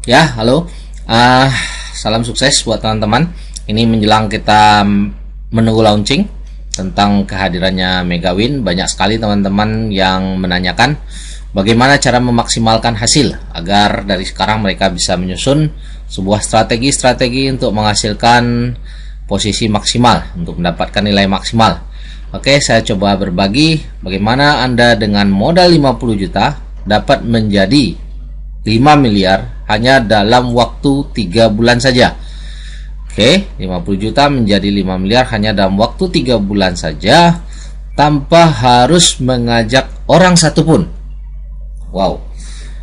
Ya, halo. Ah, Salam sukses buat teman-teman. Ini menjelang kita menunggu launching tentang kehadirannya Megawin. Banyak sekali teman-teman yang menanyakan bagaimana cara memaksimalkan hasil agar dari sekarang mereka bisa menyusun sebuah strategi-strategi untuk menghasilkan posisi maksimal untuk mendapatkan nilai maksimal. Oke, saya coba berbagi bagaimana Anda dengan modal 50 juta dapat menjadi 5 miliar hanya dalam waktu 3 bulan saja. Oke, 50 juta menjadi 5 miliar hanya dalam waktu 3 bulan saja tanpa harus mengajak orang satupun. Wow,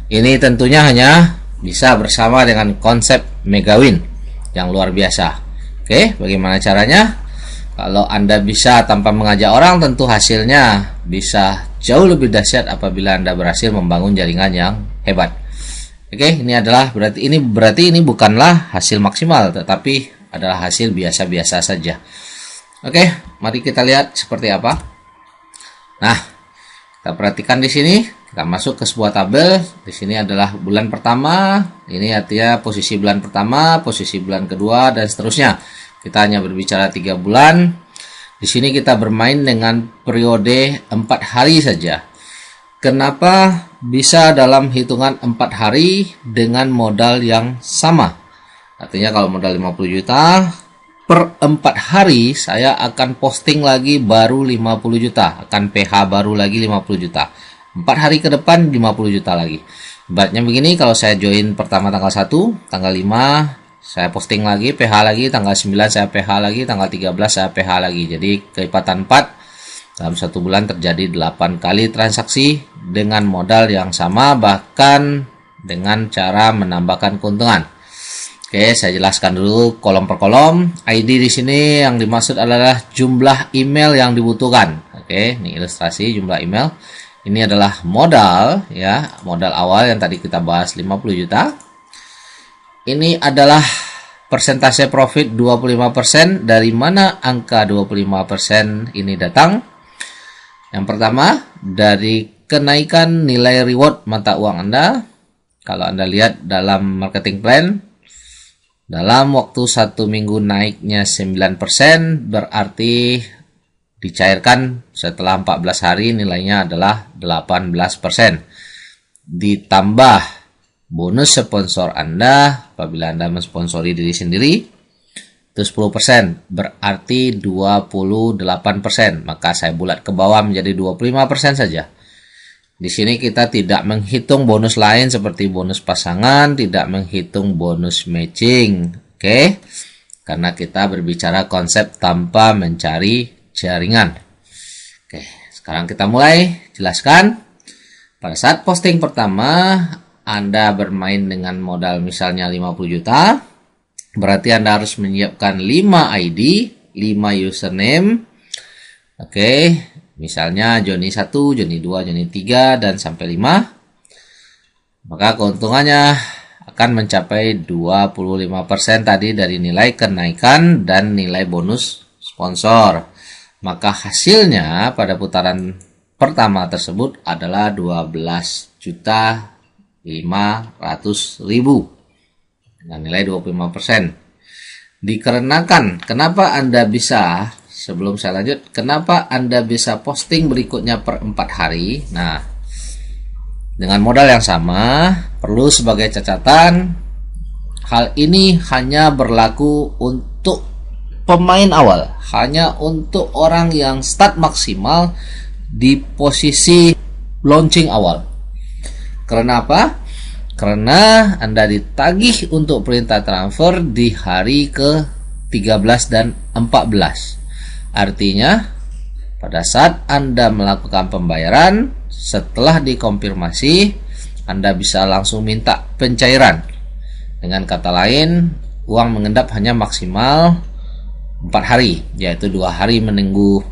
ini tentunya hanya bisa bersama dengan konsep Megawin yang luar biasa. Oke, bagaimana caranya? Kalau Anda bisa tanpa mengajak orang, tentu hasilnya bisa jauh lebih dahsyat apabila Anda berhasil membangun jaringan yang hebat. Oke, ini berarti ini bukanlah hasil maksimal, tetapi adalah hasil biasa-biasa saja. Oke, mari kita lihat seperti apa. Nah, kita perhatikan di sini, kita masuk ke sebuah tabel. Di sini adalah bulan pertama, ini artinya posisi bulan pertama, posisi bulan kedua, dan seterusnya. Kita hanya berbicara 3 bulan. Di sini kita bermain dengan periode 4 hari saja. Kenapa bisa dalam hitungan 4 hari dengan modal yang sama? Artinya kalau modal 50 juta, per 4 hari saya akan posting lagi baru 50 juta. Akan PH baru lagi 50 juta. 4 hari ke depan 50 juta lagi. Ibaratnya begini, kalau saya join pertama tanggal 1, tanggal 5 saya posting lagi, PH lagi, tanggal 9 saya PH lagi, tanggal 13 saya PH lagi. Jadi kelipatan 4. Dalam 1 bulan terjadi 8 kali transaksi dengan modal yang sama, bahkan dengan cara menambahkan keuntungan. Oke, saya jelaskan dulu kolom per kolom. ID di sini yang dimaksud adalah jumlah email yang dibutuhkan. Oke, ini ilustrasi jumlah email. Ini adalah modal ya, modal awal yang tadi kita bahas 50 juta. Ini adalah persentase profit 25%. Dari mana angka 25% ini datang? Yang pertama, dari kenaikan nilai reward mata uang Anda. Kalau Anda lihat dalam marketing plan, dalam waktu 1 minggu naiknya 9%, berarti dicairkan setelah 14 hari nilainya adalah 18%. Ditambah bonus sponsor Anda, apabila Anda mensponsori diri sendiri, itu 10%, berarti 28%. Maka saya bulat ke bawah menjadi 25% saja. Di sini kita tidak menghitung bonus lain seperti bonus pasangan, tidak menghitung bonus matching. Oke? Karena kita berbicara konsep tanpa mencari jaringan. Oke, sekarang kita mulai jelaskan. Pada saat posting pertama, Anda bermain dengan modal misalnya 50 juta. Berarti Anda harus menyiapkan 5 ID, 5 username. Oke, misalnya Joni 1, Joni 2, Joni 3, dan sampai 5. Maka keuntungannya akan mencapai 25% tadi dari nilai kenaikan dan nilai bonus sponsor. Maka hasilnya pada putaran pertama tersebut adalah 12.500.000. dengan nilai 25%. Dikarenakan, kenapa Anda bisa, sebelum saya lanjut, kenapa Anda bisa posting berikutnya per 4 hari? Nah, dengan modal yang sama, perlu sebagai catatan, hal ini hanya berlaku untuk pemain awal, hanya untuk orang yang start maksimal di posisi launching awal. Karena apa? Karena Anda ditagih untuk perintah transfer di hari ke-13 dan 14. Artinya, pada saat Anda melakukan pembayaran, setelah dikonfirmasi, Anda bisa langsung minta pencairan. Dengan kata lain, uang mengendap hanya maksimal 4 hari, yaitu 2 hari menunggu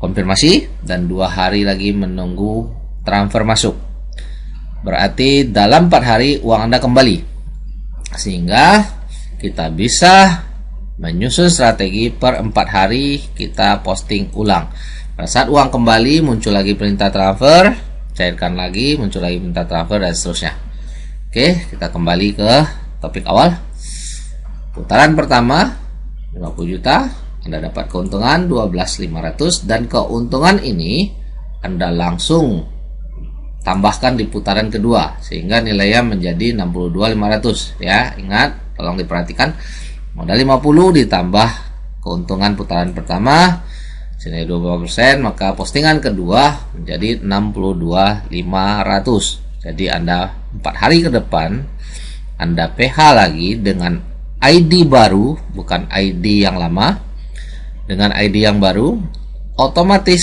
konfirmasi dan 2 hari lagi menunggu transfer masuk. Berarti dalam 4 hari uang Anda kembali. Sehingga kita bisa menyusun strategi per 4 hari kita posting ulang. Pada saat uang kembali muncul lagi perintah transfer, cairkan lagi, muncul lagi perintah transfer, dan seterusnya. Oke, kita kembali ke topik awal. Putaran pertama 50 juta, Anda dapat keuntungan 12.500, dan keuntungan ini Anda langsung tambahkan di putaran kedua sehingga nilainya menjadi 62.500 ya. Ingat, tolong diperhatikan, modal 50 ditambah keuntungan putaran pertama senilai 20%, maka postingan kedua menjadi 62.500. Jadi Anda 4 hari ke depan Anda PH lagi dengan ID baru, bukan ID yang lama. Dengan ID yang baru, otomatis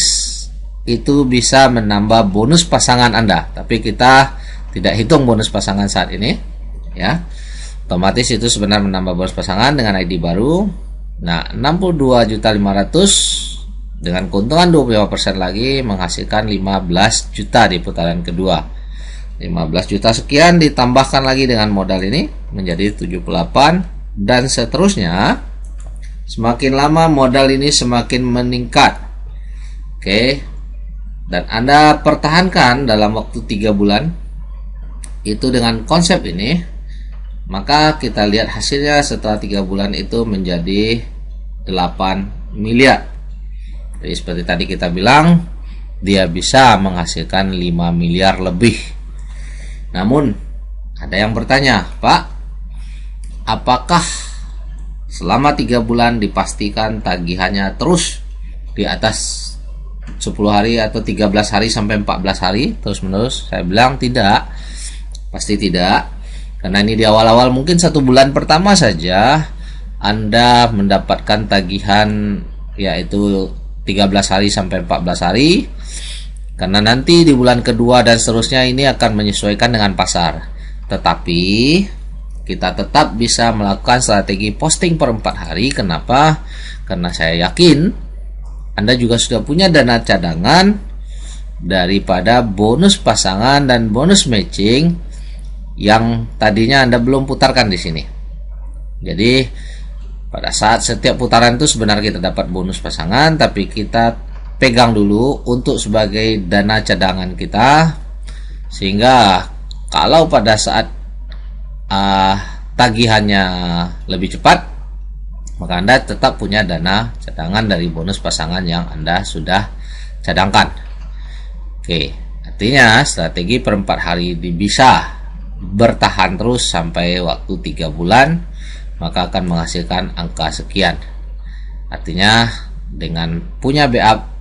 itu bisa menambah bonus pasangan Anda. Tapi kita tidak hitung bonus pasangan saat ini ya. Otomatis itu sebenarnya menambah bonus pasangan dengan ID baru. Nah, 62.500 dengan keuntungan 25% lagi menghasilkan 15 juta di putaran kedua. 15 juta sekian ditambahkan lagi dengan modal ini menjadi 78, dan seterusnya. Semakin lama modal ini semakin meningkat. Oke. Dan Anda pertahankan dalam waktu 3 bulan itu dengan konsep ini, maka kita lihat hasilnya setelah 3 bulan itu menjadi 8 miliar. Jadi seperti tadi kita bilang, dia bisa menghasilkan 5 miliar lebih. Namun ada yang bertanya, Pak, apakah selama 3 bulan dipastikan tagihannya terus di atas 10 hari atau 13 hari sampai 14 hari terus menerus? Saya bilang tidak, pasti tidak. Karena ini di awal-awal mungkin 1 bulan pertama saja Anda mendapatkan tagihan yaitu 13 hari sampai 14 hari. Karena nanti di bulan kedua dan seterusnya ini akan menyesuaikan dengan pasar. Tetapi kita tetap bisa melakukan strategi posting per 4 hari. Kenapa? Karena saya yakin Anda juga sudah punya dana cadangan daripada bonus pasangan dan bonus matching yang tadinya Anda belum putarkan di sini. Jadi pada saat setiap putaran itu sebenarnya kita dapat bonus pasangan, tapi kita pegang dulu untuk sebagai dana cadangan kita, sehingga kalau pada saat tagihannya lebih cepat, maka Anda tetap punya dana cadangan dari bonus pasangan yang Anda sudah cadangkan. Oke, artinya strategi per 4 hari bisa bertahan terus sampai waktu 3 bulan, maka akan menghasilkan angka sekian. Artinya dengan punya backup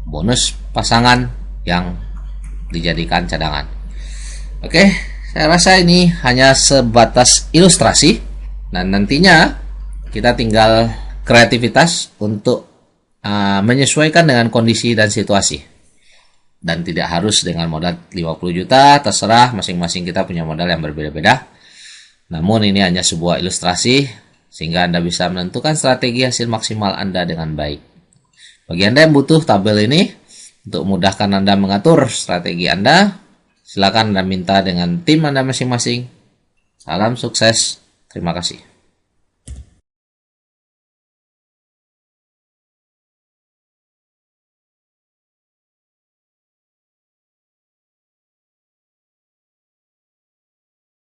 bonus pasangan yang dijadikan cadangan. Oke, saya rasa ini hanya sebatas ilustrasi, dan nantinya kita tinggal kreativitas untuk menyesuaikan dengan kondisi dan situasi. Dan tidak harus dengan modal 50 juta, terserah, masing-masing kita punya modal yang berbeda-beda. Namun ini hanya sebuah ilustrasi sehingga Anda bisa menentukan strategi hasil maksimal Anda dengan baik. Bagi Anda yang butuh tabel ini untuk memudahkan Anda mengatur strategi Anda, silakan Anda minta dengan tim Anda masing-masing. Salam sukses. Terima kasih.